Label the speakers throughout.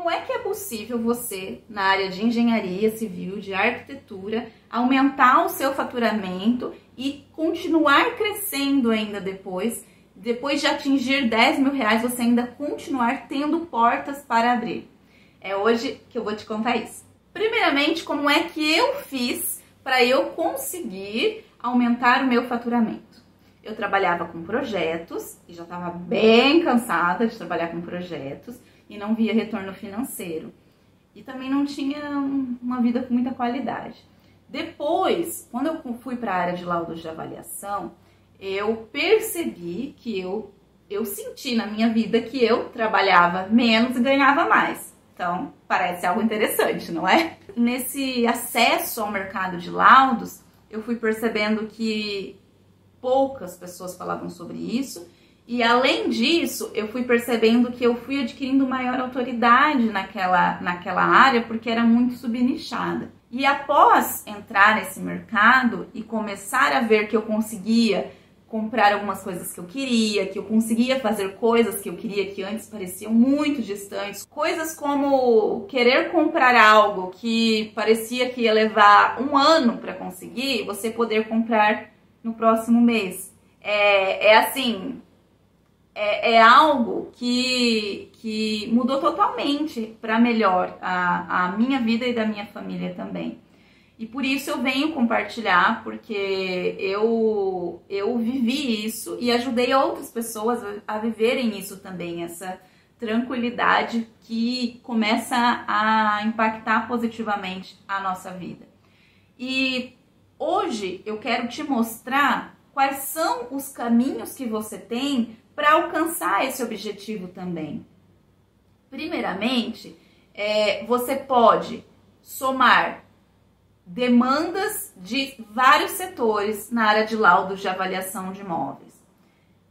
Speaker 1: como é que é possível você, na área de engenharia civil, de arquitetura, aumentar o seu faturamento e continuar crescendo ainda depois de atingir 10 mil reais, você ainda continuar tendo portas para abrir? É hoje que eu vou te contar isso. Primeiramente, como é que eu fiz para eu conseguir aumentar o meu faturamento? Eu trabalhava com projetos e já estava bem cansada de trabalhar com projetos e não via retorno financeiro. E também não tinha uma vida com muita qualidade. Depois, quando eu fui para a área de laudos de avaliação, eu percebi que eu senti na minha vida que eu trabalhava menos e ganhava mais. Então, parece algo interessante, não é? Nesse acesso ao mercado de laudos, eu fui percebendo que poucas pessoas falavam sobre isso. E além disso, eu fui percebendo que eu fui adquirindo maior autoridade naquela área porque era muito subnichada. E após entrar nesse mercado e começar a ver que eu conseguia comprar algumas coisas que eu conseguia fazer coisas que eu queria que antes pareciam muito distantes, coisas como querer comprar algo que parecia que ia levar um ano para conseguir, você poder comprar no próximo mês. É algo que mudou totalmente para melhor a minha vida e da minha família também. E por isso eu venho compartilhar, porque eu vivi isso e ajudei outras pessoas a viverem isso também, essa tranquilidade que começa a impactar positivamente a nossa vida. E hoje eu quero te mostrar quais são os caminhos que você tem para alcançar esse objetivo também. Primeiramente, você pode somar demandas de vários setores na área de laudos de avaliação de imóveis.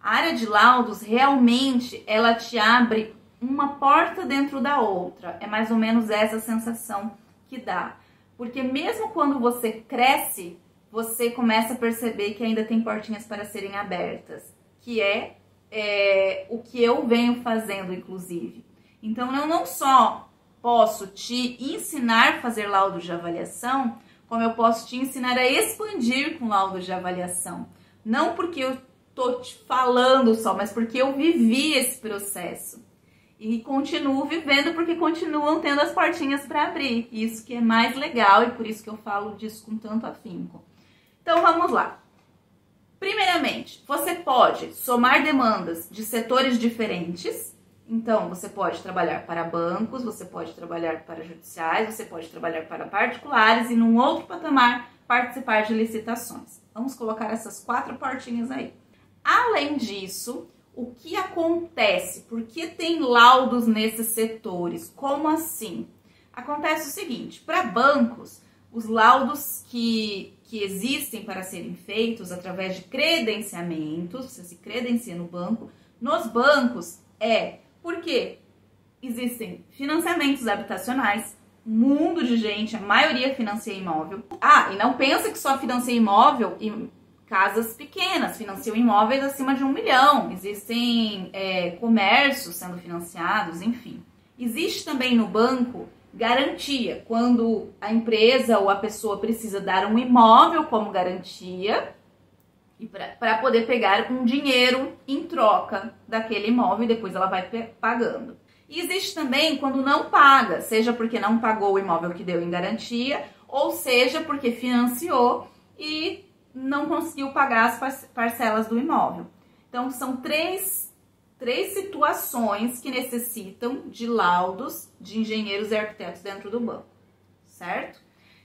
Speaker 1: A área de laudos realmente ela te abre uma porta dentro da outra. É mais ou menos essa sensação que dá. Porque mesmo quando você cresce, você começa a perceber que ainda tem portinhas para serem abertas, que é o que eu venho fazendo, inclusive. Então, eu não só posso te ensinar a fazer laudos de avaliação, como eu posso te ensinar a expandir com laudos de avaliação. Não porque eu tô te falando só, mas porque eu vivi esse processo. E continuo vivendo porque continuam tendo as portinhas para abrir. Isso que é mais legal e por isso que eu falo disso com tanto afinco. Então vamos lá. Primeiramente, você pode somar demandas de setores diferentes. Então, você pode trabalhar para bancos, você pode trabalhar para judiciais, você pode trabalhar para particulares e, num outro patamar, participar de licitações. Vamos colocar essas 4 portinhas aí. Além disso, o que acontece? Por que tem laudos nesses setores? Como assim? Acontece o seguinte, para bancos, os laudos que existem para serem feitos através de credenciamentos, você se credencia no banco, nos bancos porque existem financiamentos habitacionais, mundo de gente, a maioria financia imóvel. E não pensa que só financia imóvel em casas pequenas, financiam imóveis acima de 1 milhão. Existem comércios sendo financiados, enfim. Existe também no banco garantia, quando a empresa ou a pessoa precisa dar um imóvel como garantia e para poder pegar um dinheiro em troca daquele imóvel e depois ela vai pagando. E existe também quando não paga, seja porque não pagou o imóvel que deu em garantia, ou seja porque financiou e não conseguiu pagar as parcelas do imóvel. Então são três situações que necessitam de laudos de engenheiros e arquitetos dentro do banco, certo?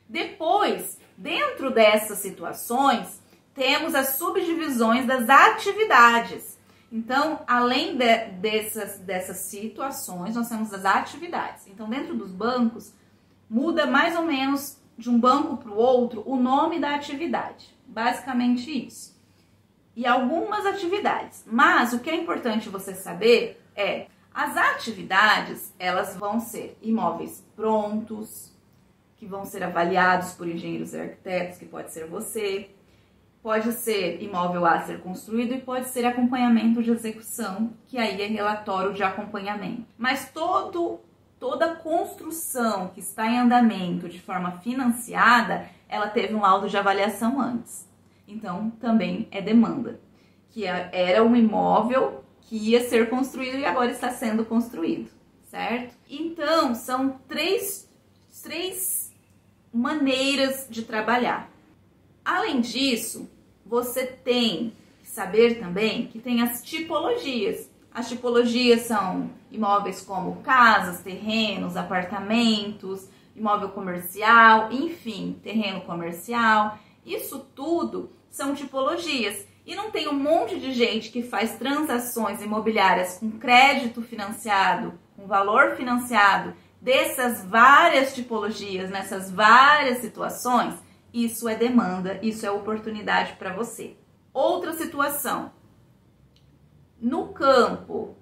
Speaker 1: Depois, dentro dessas situações, temos as subdivisões das atividades. Então, além dessas situações, nós temos as atividades. Então, dentro dos bancos, muda mais ou menos de um banco para o outro o nome da atividade. Basicamente isso. E algumas atividades. Mas o que é importante você saber as atividades, elas vão ser imóveis prontos, que vão ser avaliados por engenheiros e arquitetos, que pode ser você. Pode ser imóvel a ser construído e pode ser acompanhamento de execução, que aí é relatório de acompanhamento. Mas todo toda construção que está em andamento de forma financiada, ela teve um laudo de avaliação antes. Então, também é demanda, que era um imóvel que ia ser construído e agora está sendo construído, certo? Então, são três maneiras de trabalhar. Além disso, você tem que saber também que tem as tipologias. As tipologias são imóveis como casas, terrenos, apartamentos, imóvel comercial, enfim, terreno comercial. Isso tudo são tipologias. E não tem um monte de gente que faz transações imobiliárias com crédito financiado, com valor financiado, dessas várias tipologias, nessas várias situações. Isso é demanda, isso é oportunidade para você. Outra situação. No campo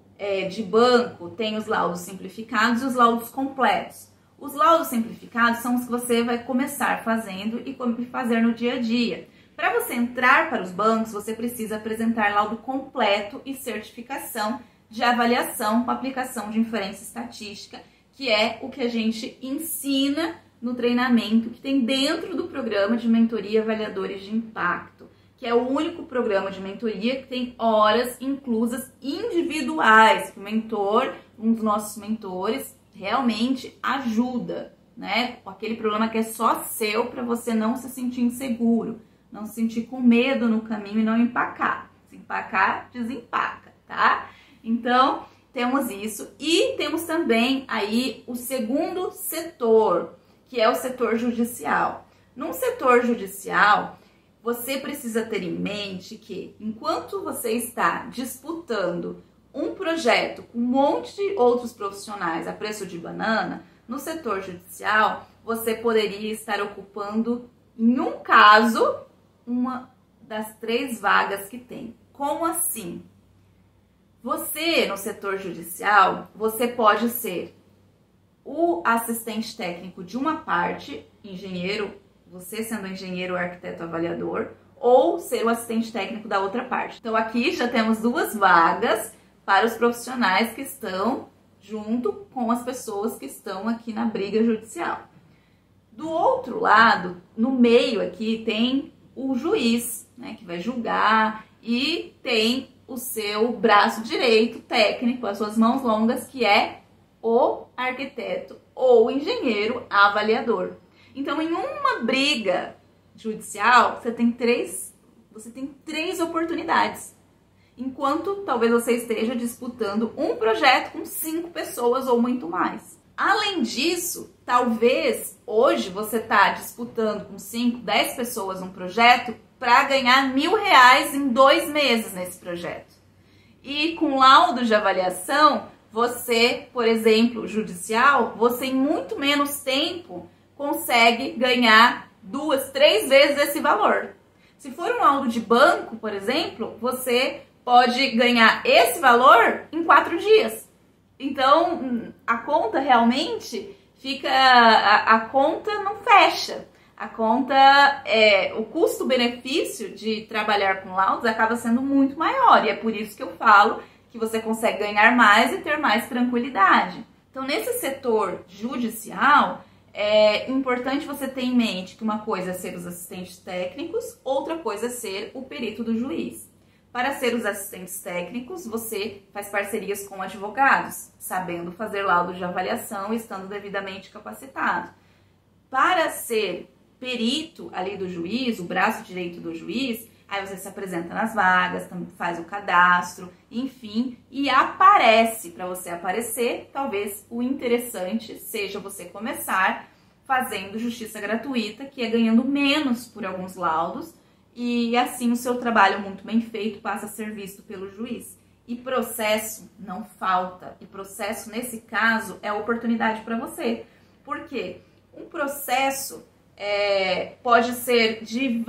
Speaker 1: de banco, tem os laudos simplificados e os laudos completos. Os laudos simplificados são os que você vai começar fazendo e fazer no dia a dia. Para você entrar para os bancos, você precisa apresentar laudo completo e certificação de avaliação com aplicação de inferência estatística, que é o que a gente ensina no treinamento que tem dentro do programa de mentoria Avaliadores de Impacto, que é o único programa de mentoria que tem horas inclusas individuais, que o mentor, um dos nossos mentores, realmente ajuda, né? Com aquele problema que é só seu para você não se sentir inseguro, não se sentir com medo no caminho e não empacar. Se empacar, desempaca, tá? Então, temos isso. E temos também aí o segundo setor, que é o setor judicial. No setor judicial, você precisa ter em mente que, enquanto você está disputando um projeto com um monte de outros profissionais a preço de banana, no setor judicial, você poderia estar ocupando, em um caso, uma das 3 vagas que tem. Como assim? Você, no setor judicial, você pode ser o assistente técnico de uma parte, engenheiro, você sendo engenheiro ou arquiteto avaliador, ou ser o assistente técnico da outra parte. Então aqui já temos 2 vagas para os profissionais que estão junto com as pessoas que estão aqui na briga judicial. Do outro lado, no meio aqui, tem o juiz, né, que vai julgar, e tem o seu braço direito técnico, as suas mãos longas, que é o arquiteto ou engenheiro avaliador. Então, em uma briga judicial, você tem três oportunidades. Enquanto talvez você esteja disputando um projeto com 5 pessoas ou muito mais. Além disso, talvez hoje você está disputando com 5, 10 pessoas um projeto para ganhar R$1.000 em 2 meses nesse projeto. E com laudo de avaliação, você, por exemplo, judicial, você em muito menos tempo consegue ganhar 2, 3 vezes esse valor. Se for um laudo de banco, por exemplo, você pode ganhar esse valor em 4 dias. Então, a conta realmente fica... A conta não fecha. A conta, o custo-benefício de trabalhar com laudos acaba sendo muito maior. E é por isso que eu falo que você consegue ganhar mais e ter mais tranquilidade. Então, nesse setor judicial, é importante você ter em mente que uma coisa é ser os assistentes técnicos, outra coisa é ser o perito do juiz. Para ser os assistentes técnicos, você faz parcerias com advogados, sabendo fazer laudo de avaliação e estando devidamente capacitado. Para ser perito ali do juiz, o braço direito do juiz, aí você se apresenta nas vagas, faz o cadastro, enfim, e aparece. Para você aparecer, talvez o interessante seja você começar fazendo justiça gratuita, que é ganhando menos por alguns laudos, e assim o seu trabalho muito bem feito passa a ser visto pelo juiz. E processo não falta. E processo, nesse caso, é oportunidade para você. Por quê? Um processo pode ser de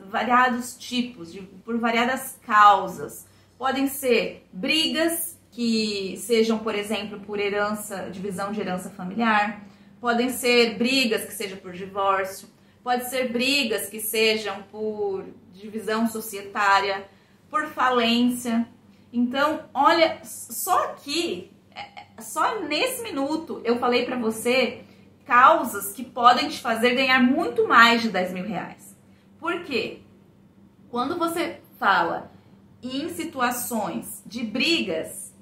Speaker 1: variados tipos, por variadas causas. Podem ser brigas que sejam, por exemplo, por herança, divisão de herança familiar. Podem ser brigas que sejam por divórcio. Pode ser brigas que sejam por divisão societária, por falência. Então, olha, só aqui Só nesse minuto eu falei para você causas que podem te fazer ganhar muito mais de 10 mil reais. Por quê? Quando você fala em situações de brigas,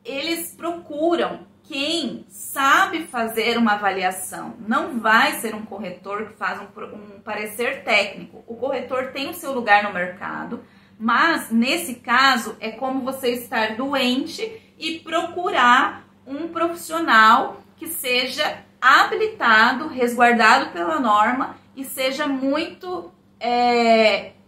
Speaker 1: eles procuram quem sabe fazer uma avaliação. Não vai ser um corretor que faz um parecer técnico. O corretor tem o seu lugar no mercado, mas nesse caso é como você estar doente e procurar um profissional que seja habilitado, resguardado pela norma e seja muito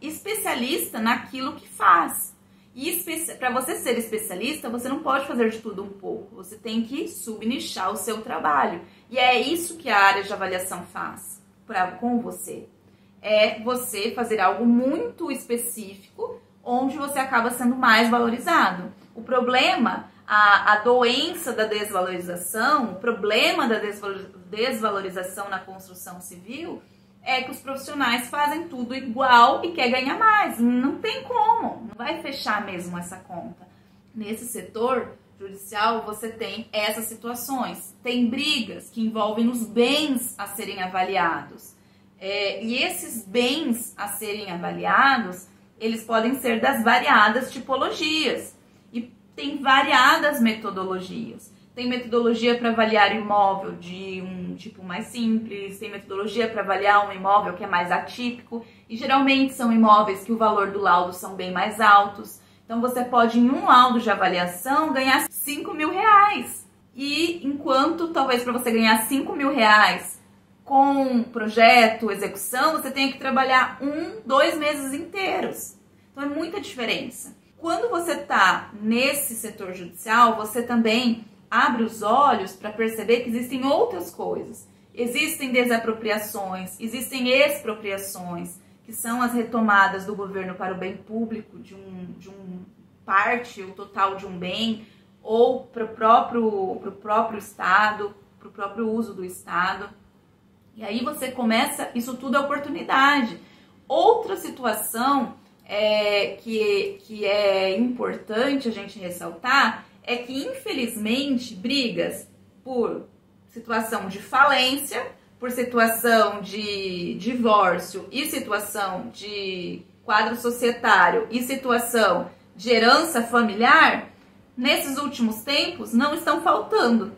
Speaker 1: especialista naquilo que faz. E para você ser especialista, você não pode fazer de tudo um pouco. Você tem que subnichar o seu trabalho. E é isso que a área de avaliação faz com você. É você fazer algo muito específico, onde você acaba sendo mais valorizado. O problema, a doença da desvalorização, o problema da desvalorização na construção civil é que os profissionais fazem tudo igual e quer ganhar mais. Não tem como, não vai fechar mesmo essa conta. Nesse setor judicial você tem essas situações. Tem brigas que envolvem os bens a serem avaliados. E esses bens a serem avaliados, eles podem ser das variadas tipologias. E tem variadas metodologias. Tem metodologia para avaliar imóvel de um tipo mais simples, tem metodologia para avaliar um imóvel que é mais atípico, e geralmente são imóveis que o valor do laudo são bem mais altos. Então você pode, em um laudo de avaliação, ganhar 5 mil reais. E enquanto, talvez para você ganhar 5 mil reais com projeto, execução, você tem que trabalhar 2 meses inteiros. Então é muita diferença. Quando você está nesse setor judicial, você também abre os olhos para perceber que existem outras coisas. Existem desapropriações, existem expropriações, que são as retomadas do governo para o bem público, de um parte ou total de um bem, ou para o próprio Estado, para o próprio uso do Estado. E aí você começa, isso tudo é oportunidade. Outra situação que é importante a gente ressaltar é que, infelizmente, brigas por situação de falência, por situação de divórcio e situação de quadro societário e situação de herança familiar, nesses últimos tempos não estão faltando.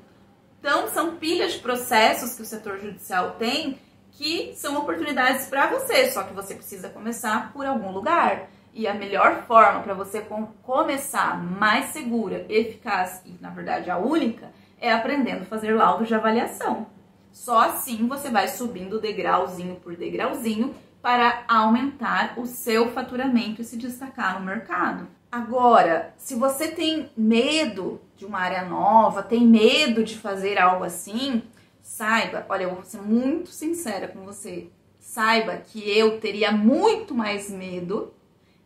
Speaker 1: Então, são pilhas de processos que o setor judicial tem que são oportunidades para você, só que você precisa começar por algum lugar. E a melhor forma para você começar mais segura, eficaz e, na verdade, a única, é aprendendo a fazer laudos de avaliação. Só assim você vai subindo degrauzinho por degrauzinho para aumentar o seu faturamento e se destacar no mercado. Agora, se você tem medo de uma área nova, tem medo de fazer algo assim, saiba, olha, eu vou ser muito sincera com você, saiba que eu teria muito mais medo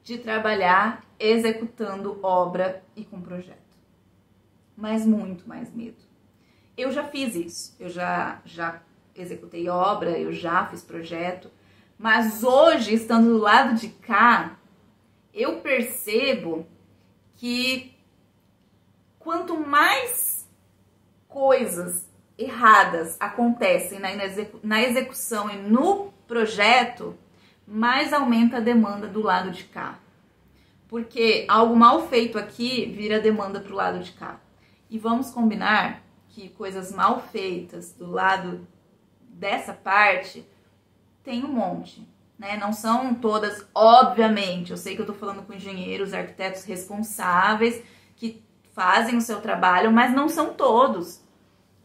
Speaker 1: de trabalhar executando obra e com projeto. Mas muito mais medo. Eu já fiz isso, eu já executei obra, eu já fiz projeto, mas hoje, estando do lado de cá, eu percebo que quanto mais coisas erradas acontecem na execução e no projeto, mais aumenta a demanda do lado de cá. Porque algo mal feito aqui vira demanda para o lado de cá. E vamos combinar que coisas mal feitas do lado dessa parte tem um monte, né? Não são todas, obviamente. Eu sei que eu tô falando com engenheiros, arquitetos responsáveis que fazem o seu trabalho, mas não são todos.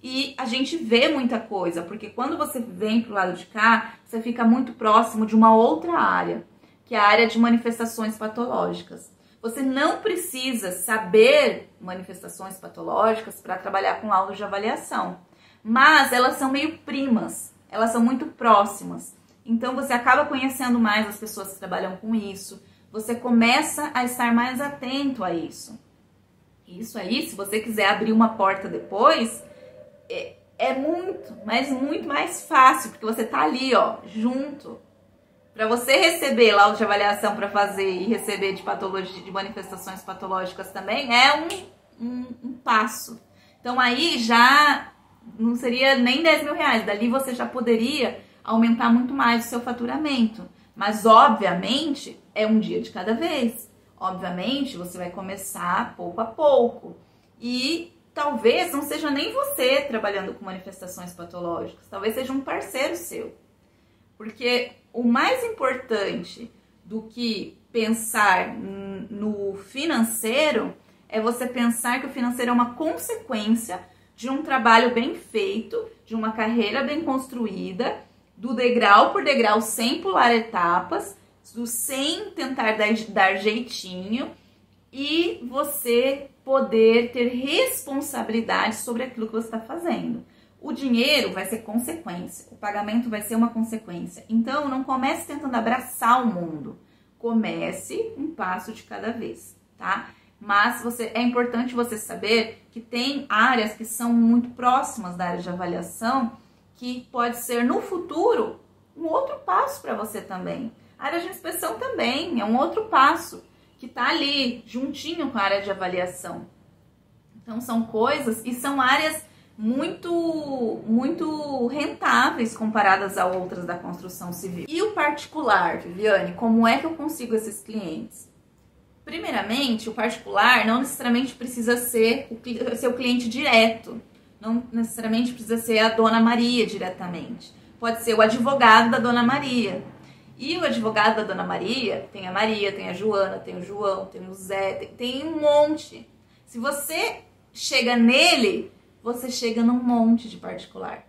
Speaker 1: E a gente vê muita coisa, porque quando você vem pro lado de cá, você fica muito próximo de uma outra área, que é a área de manifestações patológicas. Você não precisa saber manifestações patológicas para trabalhar com laudos de avaliação, mas elas são meio primas, elas são muito próximas. Então você acaba conhecendo mais as pessoas que trabalham com isso, você começa a estar mais atento a isso. Isso aí, se você quiser abrir uma porta depois, é muito, mas muito mais fácil, porque você tá ali, ó, junto. Para você receber laudo de avaliação para fazer e receber de patologia, de manifestações patológicas também, é um passo. Então aí já não seria nem 10 mil reais, dali você já poderia aumentar muito mais o seu faturamento. Mas obviamente é um dia de cada vez. Obviamente você vai começar pouco a pouco. E talvez não seja nem você trabalhando com manifestações patológicas, talvez seja um parceiro seu. Porque o mais importante do que pensar no financeiro é você pensar que o financeiro é uma consequência de um trabalho bem feito, de uma carreira bem construída, do degrau por degrau, sem pular etapas, sem tentar dar jeitinho, e você poder ter responsabilidade sobre aquilo que você está fazendo. O dinheiro vai ser consequência, o pagamento vai ser uma consequência. Então, não comece tentando abraçar o mundo. Comece um passo de cada vez, tá? Mas é importante você saber que tem áreas que são muito próximas da área de avaliação, que pode ser no futuro um outro passo para você também. A área de inspeção também é um outro passo que está ali juntinho com a área de avaliação. Então são coisas e são áreas muito rentáveis comparadas a outras da construção civil. E o particular, Viviane, como é que eu consigo esses clientes? Primeiramente, o particular não necessariamente precisa ser o cliente direto, não necessariamente precisa ser a Dona Maria diretamente. Pode ser o advogado da Dona Maria. E o advogado da Dona Maria, tem a Joana, tem o João, tem o Zé, tem um monte. Se você chega nele, você chega num monte de particular.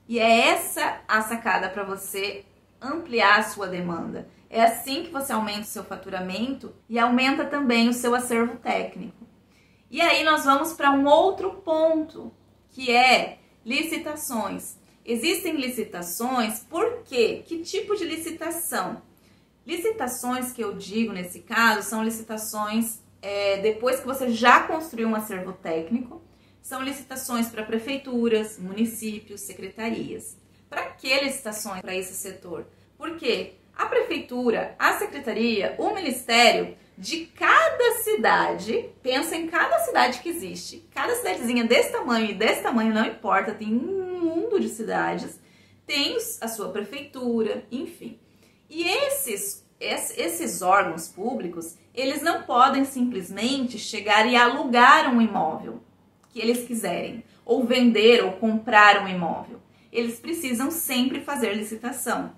Speaker 1: E é essa a sacada para você ampliar a sua demanda. É assim que você aumenta o seu faturamento e aumenta também o seu acervo técnico. E aí nós vamos para um outro ponto, que é licitações. Existem licitações, por quê? Que tipo de licitação? Licitações que eu digo nesse caso são licitações depois que você já construiu um acervo técnico, são licitações para prefeituras, municípios, secretarias. Para que licitações para esse setor? Porque a prefeitura, a secretaria, o ministério de cada cidade, pensa em cada cidade que existe, cada cidadezinha desse tamanho e desse tamanho, não importa, tem um mundo de cidades, tem a sua prefeitura, enfim. E esses órgãos públicos, eles não podem simplesmente chegar e alugar um imóvel que eles quiserem, ou vender ou comprar um imóvel. Eles precisam sempre fazer licitação.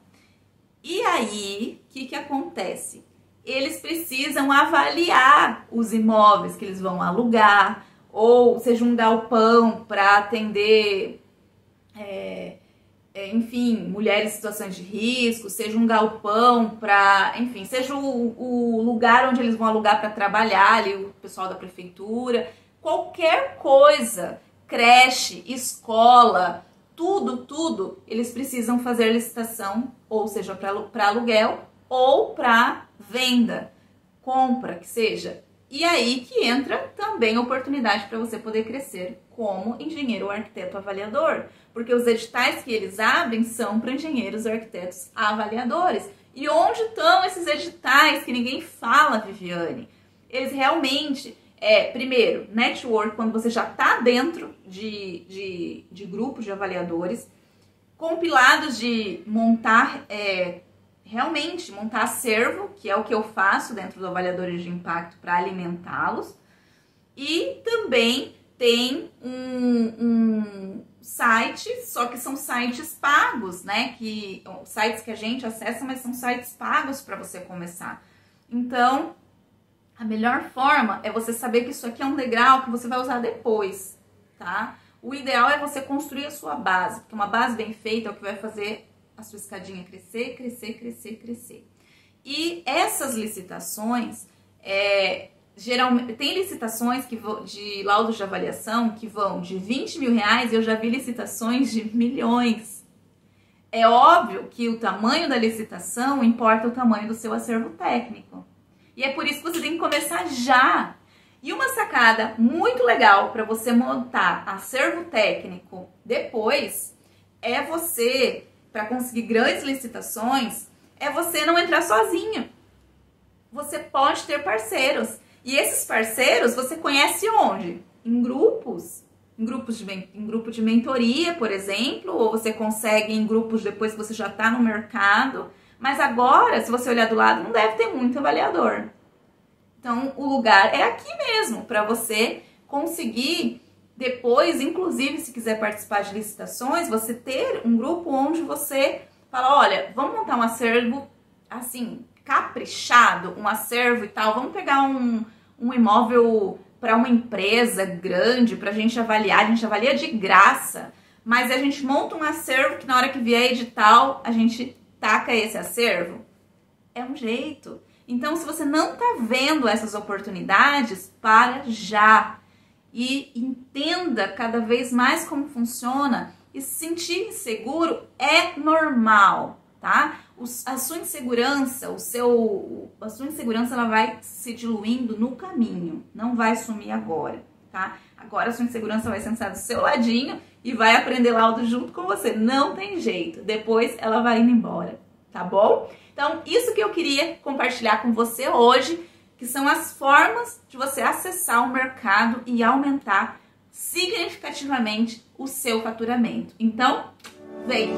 Speaker 1: E aí, o que acontece? Eles precisam avaliar os imóveis que eles vão alugar, ou seja, um galpão para atender, enfim, mulheres em situações de risco, seja um galpão para, enfim, seja o lugar onde eles vão alugar para trabalhar, ali o pessoal da prefeitura, qualquer coisa, creche, escola, tudo, eles precisam fazer licitação, ou seja, para aluguel ou para venda, compra, que seja. E aí que entra também a oportunidade para você poder crescer como engenheiro ou arquiteto avaliador, porque os editais que eles abrem são para engenheiros ou arquitetos avaliadores. E onde estão esses editais que ninguém fala, Viviane? Eles realmente... primeiro, network, quando você já está dentro de grupos de avaliadores, compilados de montar, realmente montar acervo, que é o que eu faço dentro do Avaliadores de Impacto para alimentá-los, e também tem um site, só que são sites pagos, né? Sites que a gente acessa, mas são sites pagos para você começar. Então, a melhor forma é você saber que isso aqui é um degrau que você vai usar depois, tá? O ideal é você construir a sua base, porque uma base bem feita é o que vai fazer a sua escadinha crescer, crescer, crescer, crescer. E essas licitações, geralmente, tem licitações de laudos de avaliação que vão de 20 mil reais, eu já vi licitações de milhões. É óbvio que o tamanho da licitação importa o tamanho do seu acervo técnico. E é por isso que você tem que começar já. E uma sacada muito legal para você montar acervo técnico depois é você, para conseguir grandes licitações, é você não entrar sozinho. Você pode ter parceiros. E esses parceiros você conhece onde? Em grupos. em grupo de mentoria, por exemplo, ou você consegue em grupos depois que você já está no mercado. Mas agora, se você olhar do lado, não deve ter muito avaliador. Então, o lugar é aqui mesmo, para você conseguir depois, inclusive, se quiser participar de licitações, você ter um grupo onde você fala, olha, vamos montar um acervo, assim, caprichado, um acervo e tal, vamos pegar um imóvel para uma empresa grande, para a gente avalia de graça, mas a gente monta um acervo que na hora que vier edital, a gente taca esse acervo. É um jeito. Então, se você não está vendo essas oportunidades, para já e entenda cada vez mais como funciona. E se sentir inseguro é normal, tá? A sua insegurança, a sua insegurança ela vai se diluindo no caminho, não vai sumir agora, tá? Agora a sua insegurança vai sentar do seu ladinho e vai aprender laudo junto com você, não tem jeito. Depois ela vai indo embora, tá bom? Então, isso que eu queria compartilhar com você hoje, que são as formas de você acessar o mercado e aumentar significativamente o seu faturamento. Então, vem!